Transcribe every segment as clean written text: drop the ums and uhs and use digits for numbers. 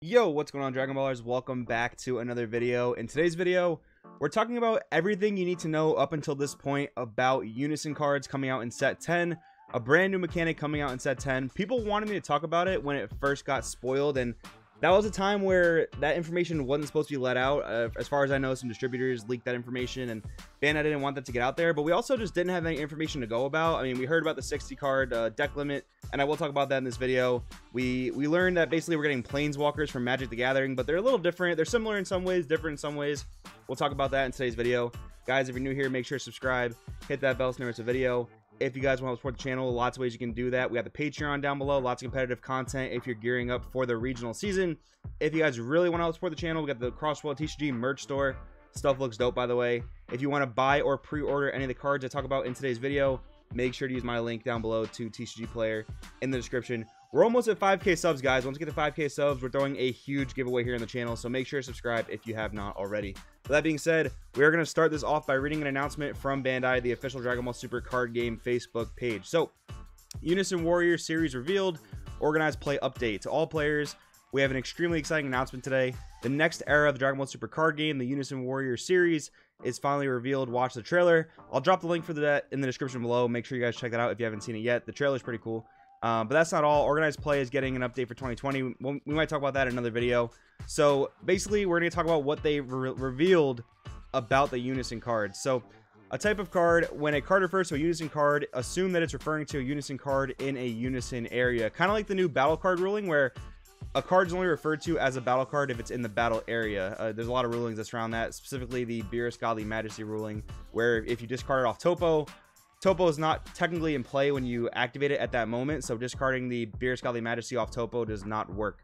Yo, what's going on, Dragon Ballers? Welcome back to another video. In today's video, we're talking about everything you need to know up until this point about Unison Cards coming out in set 10, a brand new mechanic coming out in set 10. People wanted me to talk about it when it first got spoiled, and that was a time where that information wasn't supposed to be let out. As far as I know, some distributors leaked that information, and Bandai didn't want that to get out there, but we also just didn't have any information to go about. I mean, we heard about the 60 card deck limit, and I will talk about that in this video. We learned that basically we're getting Planeswalkers from Magic the Gathering, but they're a little different. They're similar in some ways, different in some ways. We'll talk about that in today's video. Guys, if you're new here, make sure to subscribe, hit that bell so never miss a video. If you guys want to support the channel, lots of ways you can do that. We have the Patreon down below, lots of competitive content if you're gearing up for the regional season. If you guys really want to help support the channel, we got the Crossworld TCG merch store. Stuff looks dope, by the way. If you want to buy or pre-order any of the cards I talk about in today's video, make sure to use my link down below to TCG Player in the description. We're almost at 5K subs, guys. Once we get to 5K subs, we're throwing a huge giveaway here on the channel, so make sure to subscribe if you have not already. With that being said, we are going to start this off by reading an announcement from Bandai, the official Dragon Ball Super card game Facebook page. So, Unison Warrior series revealed, organized play update to all players. We have an extremely exciting announcement today. The next era of the Dragon Ball Super card game, the Unison Warrior series, is finally revealed. Watch the trailer. I'll drop the link for that in the description below. Make sure you guys check that out if you haven't seen it yet. The trailer is pretty cool. But that's not all. Organized play is getting an update for 2020. We might talk about that in another video. So basically, we're going to talk about what they revealed about the Unison cards. So a type of card, when a card refers to a Unison card, assume that it's referring to a Unison card in a Unison area. Kind of like the new battle card ruling, where a card is only referred to as a battle card if it's in the battle area. There's a lot of rulings that surround that, specifically the Beerus Godly Majesty ruling, where if you discard it off Topo is not technically in play when you activate it at that moment, so discarding the Beerus Godly Majesty off Topo does not work.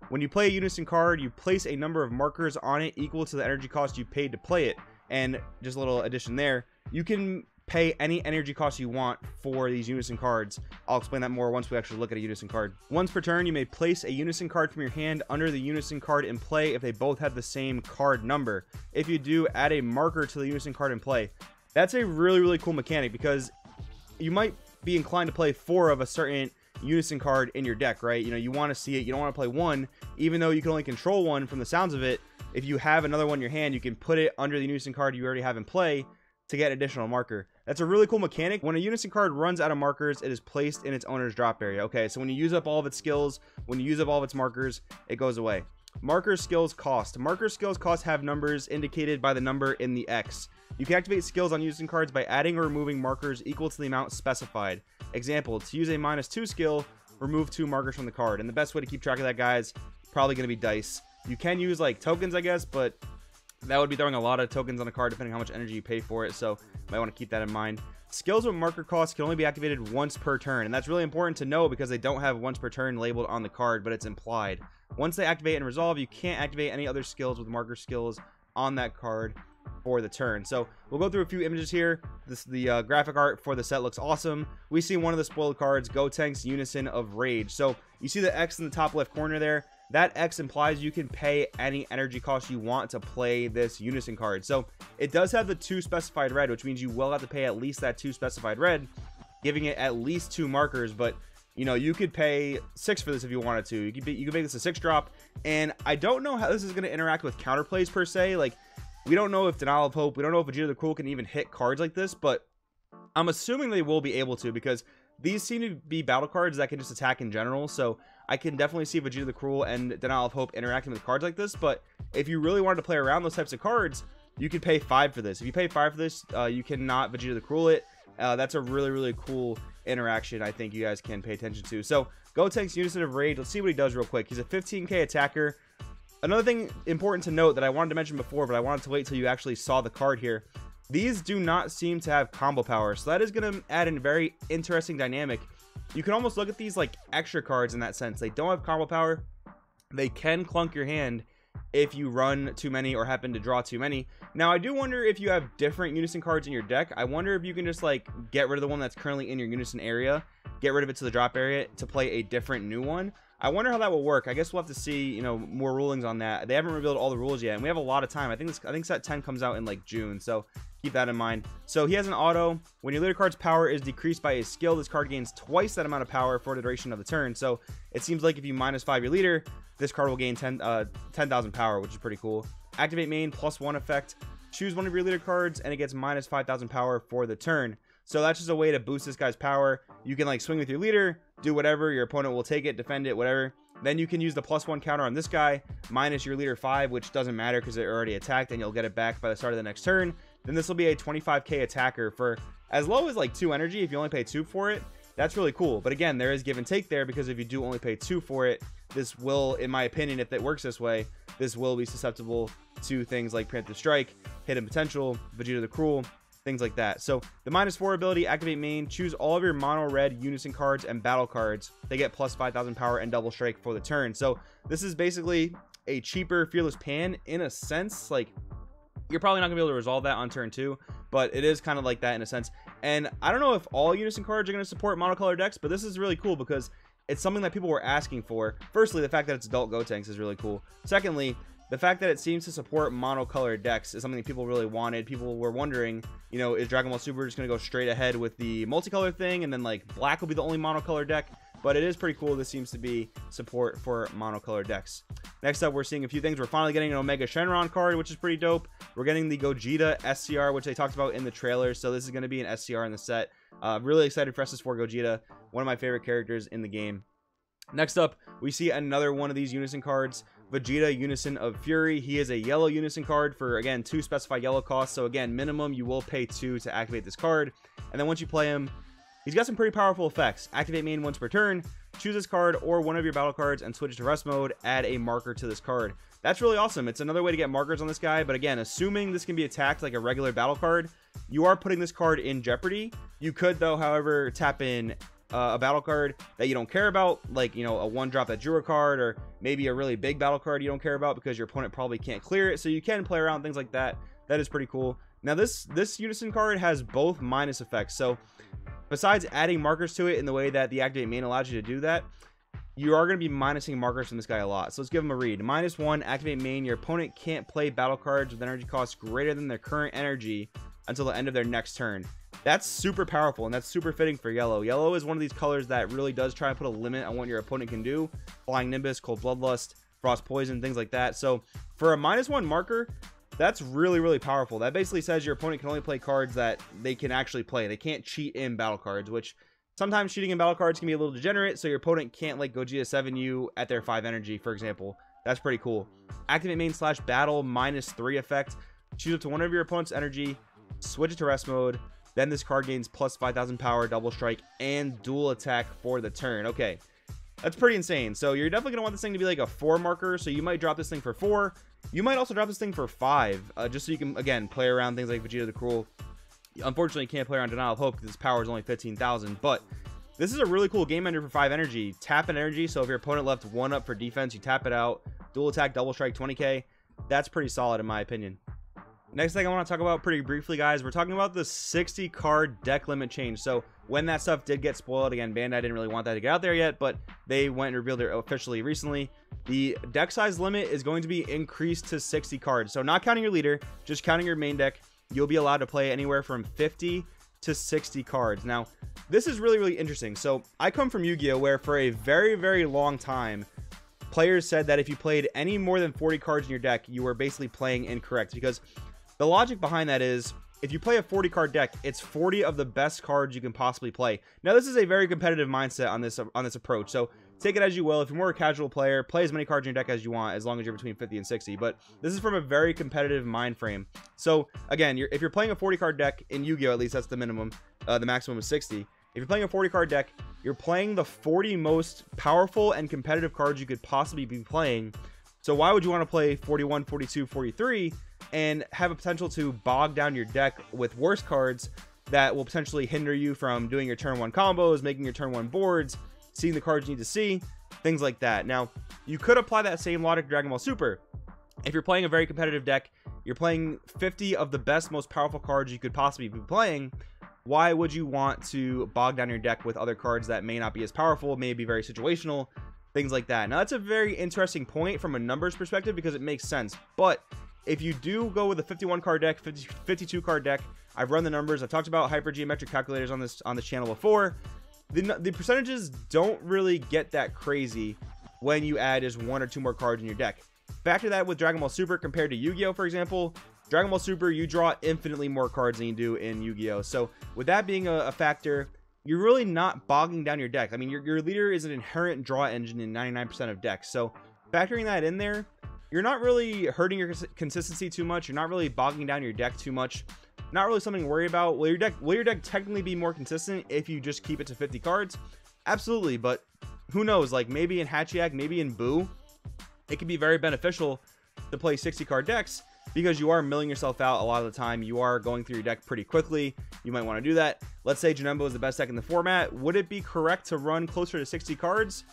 When you play a Unison card, you place a number of markers on it equal to the energy cost you paid to play it. And just a little addition there, you can pay any energy cost you want for these Unison cards. I'll explain that more once we actually look at a Unison card. Once per turn, you may place a Unison card from your hand under the Unison card in play if they both have the same card number. If you do, add a marker to the Unison card in play. That's a really cool mechanic, because you might be inclined to play 4 of a certain Unison card in your deck, right? You know, you want to see it. You don't want to play 1, even though you can only control 1 from the sounds of it. If you have another one in your hand, you can put it under the Unison card you already have in play to get an additional marker. That's a really cool mechanic. When a Unison card runs out of markers, it is placed in its owner's drop area. Okay, so when you use up all of its skills, when you use up all of its markers, it goes away. Marker skills cost. Marker skills cost have numbers indicated by the number in the X. You can activate skills on Unison cards by adding or removing markers equal to the amount specified. Example, to use a -2 skill, remove 2 markers from the card. And the best way to keep track of that, guys, probably going to be dice. You can use like tokens, I guess, but that would be throwing a lot of tokens on a card depending on how much energy you pay for it, so you might want to keep that in mind. Skills with marker costs can only be activated once per turn, and that's really important to know because they don't have once per turn labeled on the card, but it's implied. Once they activate and resolve, you can't activate any other skills with marker skills on that card for the turn. So we'll go through a few images here. The graphic art for the set looks awesome. We see one of the spoiled cards, Gotenks Unison of Rage. So you see the X in the top left corner there. That X implies you can pay any energy cost you want to play this Unison card. So it does have the 2 specified red, which means you will have to pay at least that 2 specified red, giving it at least 2 markers. But you know, you could pay 6 for this if you wanted to. You could make this a 6 drop. And I don't know how this is going to interact with counterplays per se. Like, we don't know if Denial of Hope, we don't know if Vegeta the Cruel can even hit cards like this, but I'm assuming they will be able to, because these seem to be battle cards that can just attack in general. So I can definitely see Vegeta the Cruel and Denial of Hope interacting with cards like this. But if you really wanted to play around those types of cards, you could pay 5 for this. If you pay 5 for this, you cannot Vegeta the Cruel it. That's a really cool interaction I think you guys can pay attention to. So Gotenks Unison of Rage, let's see what he does real quick. He's a 15k attacker. Another thing important to note that I wanted to mention before, but I wanted to wait till you actually saw the card here. These do not seem to have combo power, so that is going to add a very interesting dynamic. You can almost look at these like extra cards in that sense. They don't have combo power. They can clunk your hand if you run too many or happen to draw too many. Now, I do wonder if you have different Unison cards in your deck. I wonder if you can just like get rid of the one that's currently in your Unison area get rid of it to the drop area to play a different new one. I wonder how that will work. I guess we'll have to see, you know, more rulings on that. They haven't revealed all the rules yet, and we have a lot of time. I think set 10 comes out in like June, so keep that in mind. So he has an auto. When your leader card's power is decreased by a skill, this card gains twice that amount of power for the duration of the turn. So it seems like if you -5 your leader, this card will gain 10,000 power, which is pretty cool. Activate main, +1 effect. Choose one of your leader cards, and it gets -5,000 power for the turn. So that's just a way to boost this guy's power. You can like swing with your leader, do whatever, your opponent will take it, defend it, whatever. Then you can use the +1 counter on this guy, minus your leader 5, which doesn't matter because they're already attacked, and you'll get it back by the start of the next turn. Then this will be a 25k attacker for as low as like 2 energy. If you only pay 2 for it, that's really cool. But again, there is give and take there, because if you do only pay 2 for it, this will, in my opinion, if it works this way, this will be susceptible to things like Preemptive Strike, Hidden Potential, Vegeta the Cruel, things like that. So the -4 ability, activate main, choose all of your mono red Unison cards and battle cards. They get +5,000 power and double strike for the turn. So this is basically a cheaper Fearless Pan in a sense. Like, you're probably not gonna be able to resolve that on turn 2, but it is kind of like that in a sense. And I don't know if all Unison cards are going to support monocolor decks, but this is really cool because it's something that people were asking for. Firstly, the fact that it's adult Gotenks is really cool. Secondly, the fact that it seems to support monocolor decks is something that people really wanted. People were wondering, you know, is Dragon Ball Super just going to go straight ahead with the multicolor thing, and then like black will be the only monocolor deck? But it is pretty cool. This seems to be support for monocolor decks. Next up, we're seeing a few things. We're finally getting an Omega Shenron card, which is pretty dope. We're getting the Gogeta SCR, which they talked about in the trailer. So this is going to be an SCR in the set. Really excited for SS4 Gogeta, one of my favorite characters in the game. Next up, we see another one of these Unison cards, Vegeta Unison of Fury. He is a yellow Unison card for, again, 2 specified yellow costs. So again, minimum, you will pay 2 to activate this card. And then once you play him, he's got some pretty powerful effects. Activate main once per turn, choose this card or one of your battle cards and switch it to rest mode, add a marker to this card. That's really awesome. It's another way to get markers on this guy, but again, assuming this can be attacked like a regular battle card, you are putting this card in jeopardy. You could, though, however, tap in a battle card that you don't care about, like, you know, a 1-drop that drew a card, or maybe a really big battle card you don't care about because your opponent probably can't clear it. So you can play around things like that. That is pretty cool. Now this Unison card has both minus effects. So besides adding markers to it in the way that the activate main allows you to do that, you are going to be minusing markers from this guy a lot. So let's give him a read. -1, activate main. Your opponent can't play battle cards with energy costs greater than their current energy until the end of their next turn. That's super powerful, and that's super fitting for yellow. Yellow is one of these colors that really does try and put a limit on what your opponent can do. Flying Nimbus, Cold Bloodlust, Frost Poison, things like that. So for a -1 marker, that's really, really powerful. That basically says your opponent can only play cards that they can actually play. They can't cheat in battle cards, which sometimes cheating in battle cards can be a little degenerate, so your opponent can't like Gogeta 7 you at their 5 energy, for example. That's pretty cool. Activate main / battle -3 effect. Choose up to one of your opponent's energy, switch it to rest mode. Then this card gains +5,000 power, double strike, and dual attack for the turn. Okay, that's pretty insane. So you're definitely going to want this thing to be like a 4 marker. So you might drop this thing for 4. You might also drop this thing for 5, just so you can, again, play around things like Vegeta the Cruel. Unfortunately, you can't play around Denial of Hope because its power is only 15,000. But this is a really cool game ender for 5 energy. Tap an energy, so if your opponent left 1 up for defense, you tap it out. Dual attack, double strike, 20k. That's pretty solid in my opinion. Next thing I want to talk about pretty briefly, guys, we're talking about the 60 card deck limit change. So when that stuff did get spoiled, again, Bandai didn't really want that to get out there yet, but they went and revealed it officially recently. The deck size limit is going to be increased to 60 cards. So not counting your leader, just counting your main deck, you'll be allowed to play anywhere from 50 to 60 cards. Now, this is really, really interesting. So I come from Yu-Gi-Oh, where for a very, very long time, players said that if you played any more than 40 cards in your deck, you were basically playing incorrect, because the logic behind that is, if you play a 40 card deck, it's 40 of the best cards you can possibly play. Now, this is a very competitive mindset on this approach, so take it as you will. If you're more a casual player, play as many cards in your deck as you want, as long as you're between 50 and 60. But this is from a very competitive mind frame. So again, if you're playing a 40 card deck in Yu-Gi-Oh, at least that's the minimum. The maximum is 60. If you're playing a 40 card deck, you're playing the 40 most powerful and competitive cards you could possibly be playing. So why would you want to play 41, 42, 43 and have a potential to bog down your deck with worse cards that will potentially hinder you from doing your turn 1 combos, making your turn 1 boards, seeing the cards you need to see, things like that. Now, you could apply that same logic to Dragon Ball Super. If you're playing a very competitive deck, you're playing 50 of the best, most powerful cards you could possibly be playing. why would you want to bog down your deck with other cards that may not be as powerful, may be very situational, things like that? Now, that's a very interesting point from a numbers perspective because it makes sense. But if you do go with a 51 card deck, 52 card deck, I've run the numbers. I've talked about hypergeometric calculators on this channel before. The percentages don't really get that crazy when you add just 1 or 2 more cards in your deck. Factor that with Dragon Ball Super compared to Yu-Gi-Oh, for example. Dragon Ball Super, you draw infinitely more cards than you do in Yu-Gi-Oh. So with that being a factor, you're really not bogging down your deck. I mean, your leader is an inherent draw engine in 99% of decks. So factoring that in there, you're not really hurting your consistency too much. You're not really bogging down your deck too much. Not really something to worry about. Will your deck technically be more consistent if you just keep it to 50 cards? Absolutely, but who knows? Like maybe in Hachiyak, maybe in Boo, it can be very beneficial to play 60 card decks because you are milling yourself out a lot of the time. You are going through your deck pretty quickly. You might want to do that. Let's say Janemba is the best deck in the format. Would it be correct to run closer to 60 cards?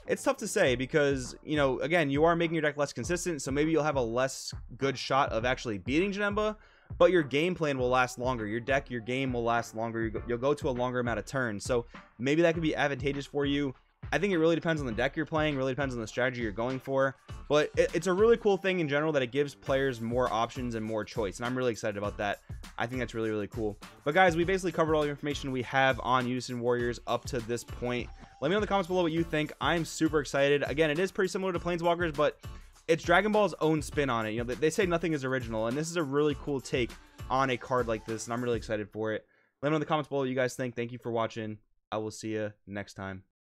It's tough to say because, you know, again, you are making your deck less consistent, so maybe you'll have a less good shot of actually beating Janemba, but your game plan will last longer. Your deck, your game will last longer. You'll go to a longer amount of turns, so maybe that could be advantageous for you. I think it really depends on the deck you're playing, really depends on the strategy you're going for, but it's a really cool thing in general that it gives players more options and more choice, and I'm really excited about that. I think that's really, really cool. But guys, we basically covered all the information we have on Unison Warriors up to this point. Let me know in the comments below what you think. I'm super excited. Again, it is pretty similar to Planeswalkers, but it's Dragon Ball's own spin on it. You know, they say nothing is original, and this is a really cool take on a card like this, and I'm really excited for it. Let me know in the comments below what you guys think. Thank you for watching. I will see you next time.